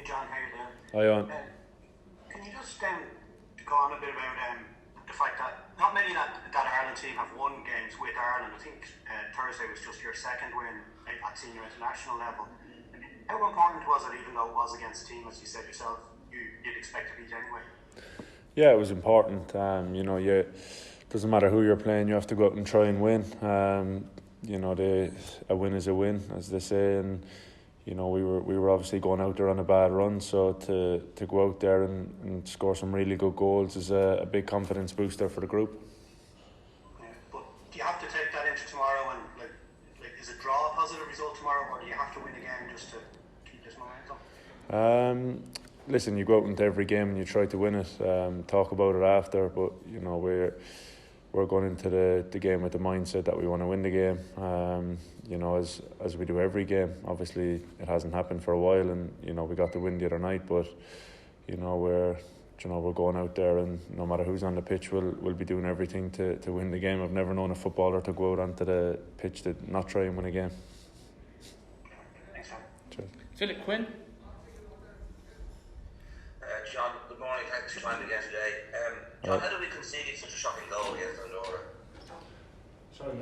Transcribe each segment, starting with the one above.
John, how you doing? Hi, on. Can you just go on a bit about the fact that not many that Ireland team have won games with Ireland. I think Thursday was just your second win at senior international level. How important was it, even though it was against a team, as you said yourself, you'd expect to beat anyway? Yeah, it was important. Doesn't matter who you're playing, you have to go out and try and win. A win is a win, as they say, and we were obviously going out there on a bad run, so to go out there and score some really good goals is a big confidence booster for the group. Yeah, but do you have to take that into tomorrow, and like is it draw a positive result tomorrow, or do you have to win again just to keep this momentum? Listen, you go out into every game and you try to win it. Talk about it after, but we're going into the game with the mindset that we want to win the game. As we do every game. Obviously, it hasn't happened for a while, and we got the win the other night. But we're going out there, and no matter who's on the pitch, we'll be doing everything to win the game. I've never known a footballer to go out onto the pitch to not try and win a game. Thanks, John. Cheers. Philip Quinn. John, good morning. Thanks for joining again today. John, how did we concede such a shocking goal against Andorra? Sorry,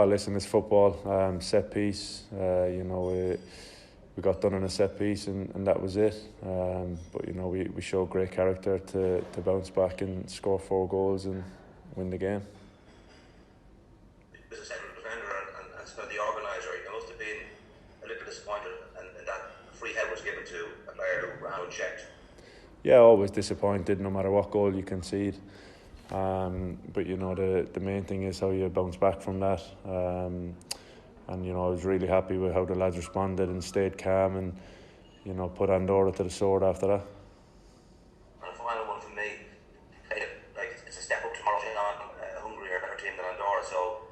listen, it's football. Set piece. We got done on a set piece, and that was it. But we showed great character to bounce back and score 4 goals and win the game. As a central defender and so the organiser, you must have been a little disappointed, and that free head was given to a player who ran unchecked. Yeah, always disappointed, no matter what goal you concede. But the main thing is how you bounce back from that. I was really happy with how the lads responded and stayed calm, and put Andorra to the sword after that. And a final one from me. It's a step up tomorrow on Hungary are a better team than Andorra, so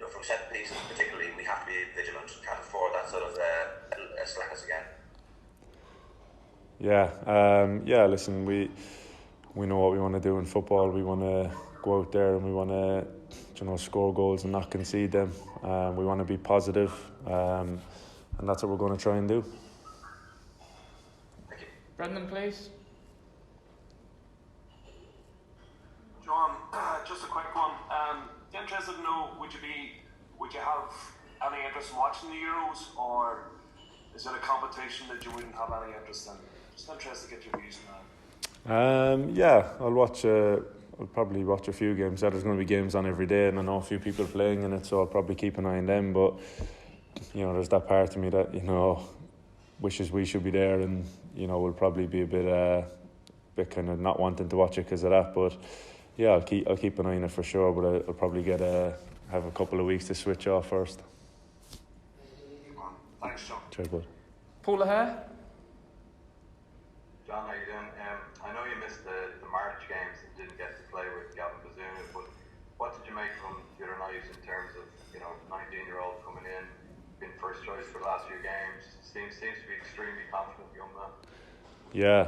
from set pieces particularly, we have to be vigilant. Can't afford that sort of slackness again. Yeah. Listen, we know what we want to do in football. We want to go out there and we want to, score goals and not concede them. We want to be positive, and that's what we're going to try and do. Thank you. Brendan, please. John, just a quick one. Interested to know, would you have any interest in watching the Euros, or is it a competition that you wouldn't have any interest in? Just interested to get your views on that. I'll probably watch a few games. There's going to be games on every day, and I know a few people playing in it, so I'll probably keep an eye on them. But there's that part of me that wishes we should be there, and will probably be a bit kind of not wanting to watch it because of that. But yeah, I'll keep an eye on it for sure. But I'll probably have a couple of weeks to switch off first. Thanks, John. Cheers, bud. Paul O'Hare. John, how you doing? I know you missed the March games and didn't get to play with Gavin Bazunu, but what did you make from the other night in terms of 19-year-old coming in, being first choice for the last few games? Seems to be extremely confident young man. Yeah,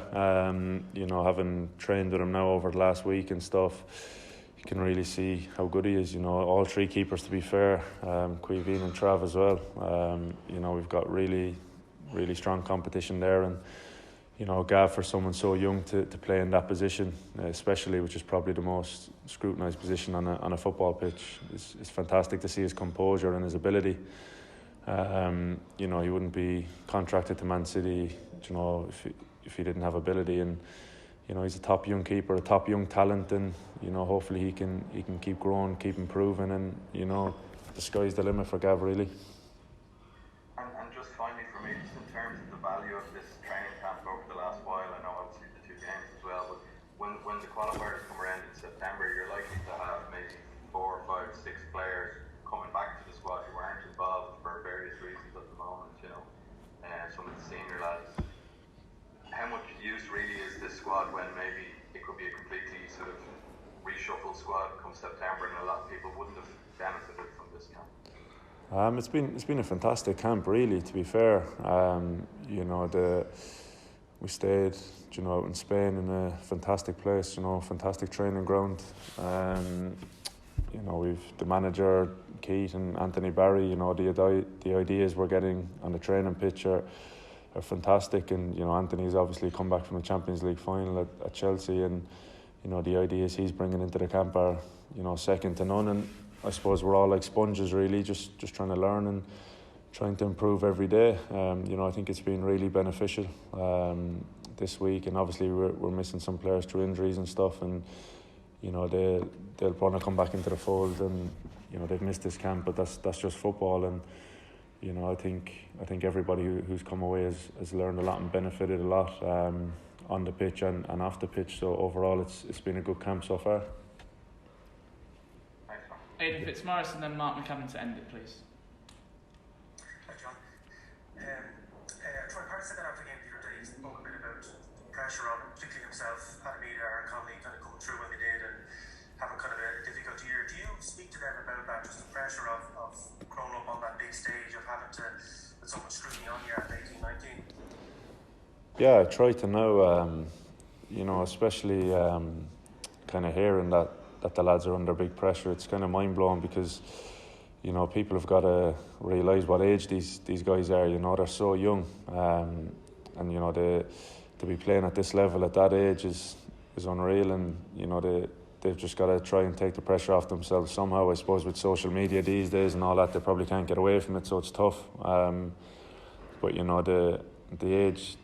having trained with him now over the last week and stuff, you can really see how good he is. All 3 keepers, to be fair, Quiveen and Trav as well. We've got really, really strong competition there, and Gav, for someone so young to play in that position, especially, which is probably the most scrutinised position on a football pitch, it's fantastic to see his composure and his ability. He wouldn't be contracted to Man City, if he didn't have ability, and he's a top young keeper, a top young talent, and hopefully he can keep growing, keep improving, and the sky's the limit for Gav, really. And just finally for me, just in terms of the value of this training camp over the last while, I know obviously the 2 games as well, but when the qualifiers come around in September, you're likely to have maybe 4, 5, 6 players coming back to the squad who aren't involved for various reasons at the moment, some of the senior lads. How much use really is this squad when maybe it could be a completely sort of reshuffled squad come September, and a lot of people wouldn't have benefited from this camp? It's been a fantastic camp, really. To be fair, we stayed, out in Spain in a fantastic place, fantastic training ground. you know, we've the manager Keith and Anthony Barry. You know, the ideas we're getting on the training pitch are fantastic, and you know, Anthony's obviously come back from the Champions League final at Chelsea, and you know, the ideas he's bringing into the camp are, you know, second to none. And I suppose we're all like sponges, really, just trying to learn and trying to improve every day. You know, I think it's been really beneficial this week, and obviously we're missing some players through injuries and stuff, and you know, they'll want to come back into the fold, and you know, they've missed this camp, but that's just football. And you know, I think everybody who's come away has learned a lot and benefited a lot on the pitch and off the pitch. So overall, it's been a good camp so far. Aidan Fitzmaurice and then Mark McCammon to end it, please. Hi John. Troy Parry said that after the game the other day, he spoke a bit about pressure on particularly himself, Adamida, Aaron Conley kind of coming through when they did and having kind of a difficult year. Do you speak to them about that, just the pressure of growing up on that big stage, of having to put so much scrutiny on you at 18, 19? Yeah, I try to know, you know, especially kind of hearing that the lads are under big pressure. It's kind of mind-blowing because, you know, people have got to realise what age these guys are. You know, they're so young, and you know, to be playing at this level at that age is unreal, and you know, they've just got to try and take the pressure off themselves somehow. I suppose with social media these days and all that, they probably can't get away from it, so it's tough. But you know, the age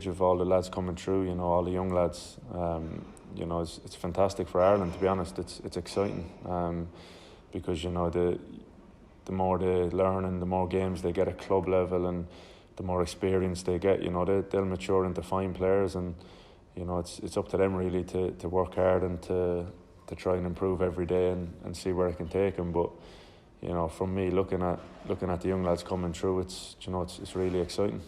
of all the lads coming through, you know, all the young lads, you know, it's fantastic for Ireland, to be honest. It's exciting, because you know, the more they learn and the more games they get at club level and the more experience they get, you know, they'll mature into fine players, and you know, it's up to them really to work hard and to try and improve every day and see where it can take them. But you know, from me looking at the young lads coming through, it's really exciting.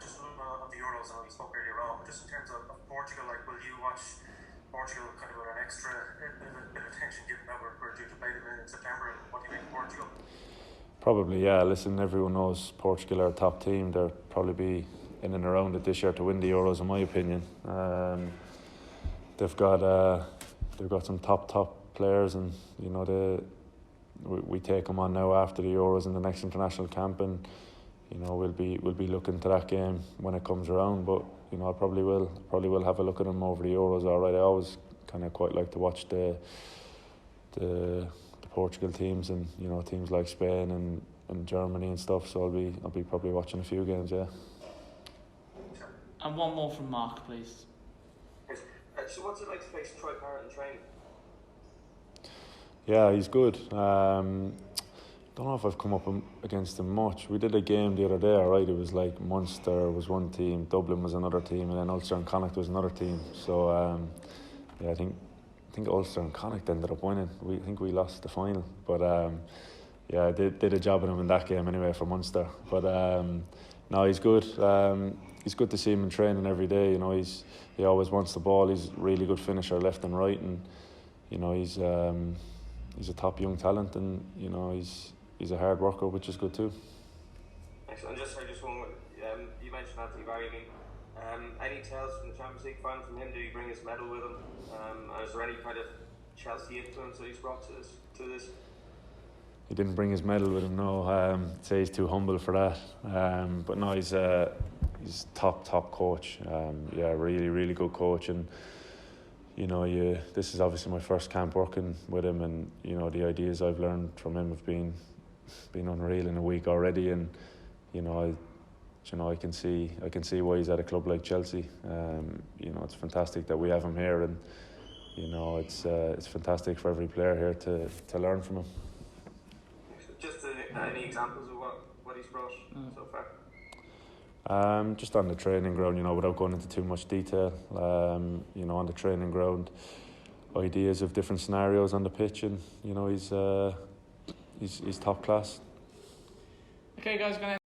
Just a little bit of the Euros, I know you spoke earlier on, but just in terms of Portugal, like, will you watch Portugal kind of with an extra bit of attention, given that we're due to play them in September? And what do you make of Portugal? Probably, yeah. Listen, everyone knows Portugal are a top team. They'll probably be in and around it this year to win the Euros, in my opinion. They've got some top players, and you know, we take them on now after the Euros in the next international camp, and you know, we'll be looking to that game when it comes around. But you know, I probably will have a look at them over the Euros. All right, I always kind of quite like to watch the Portugal teams, and you know, teams like Spain and Germany and stuff. So I'll be probably watching a few games, yeah. And one more from Mark, please. So what's it like to face Troy Parry in training? Yeah, he's good. Don't know if I've come up against him much. We did a game the other day, right? It was like Munster was one team, Dublin was another team, and then Ulster and Connacht was another team. So yeah, I think Ulster and Connacht ended up winning. I think we lost the final, but yeah, I did a job on him in that game anyway for Munster. But no, he's good. It's good to see him in training every day. You know, he always wants the ball. He's a really good finisher, left and right, and you know, he's a top young talent, and you know, he's a hard worker, which is good too. Excellent. And just one. You mentioned Anthony Barry. Any tales from the Champions League final from him? Did he bring his medal with him? And is there any kind of Chelsea influence that he's brought to this? He didn't bring his medal with him, no. I'd say he's too humble for that. But no, he's top coach. Yeah, really good coach. And you know, this is obviously my first camp working with him, and you know, the ideas I've learned from him have been unreal in a week already. And you know, I can see why he's at a club like Chelsea. You know, it's fantastic that we have him here, and you know, it's fantastic for every player here to learn from him. Just any examples of what he's brought so far? Just on the training ground, you know, without going into too much detail. You know, on the training ground, ideas of different scenarios on the pitch, and you know, he's top class. Okay, guys,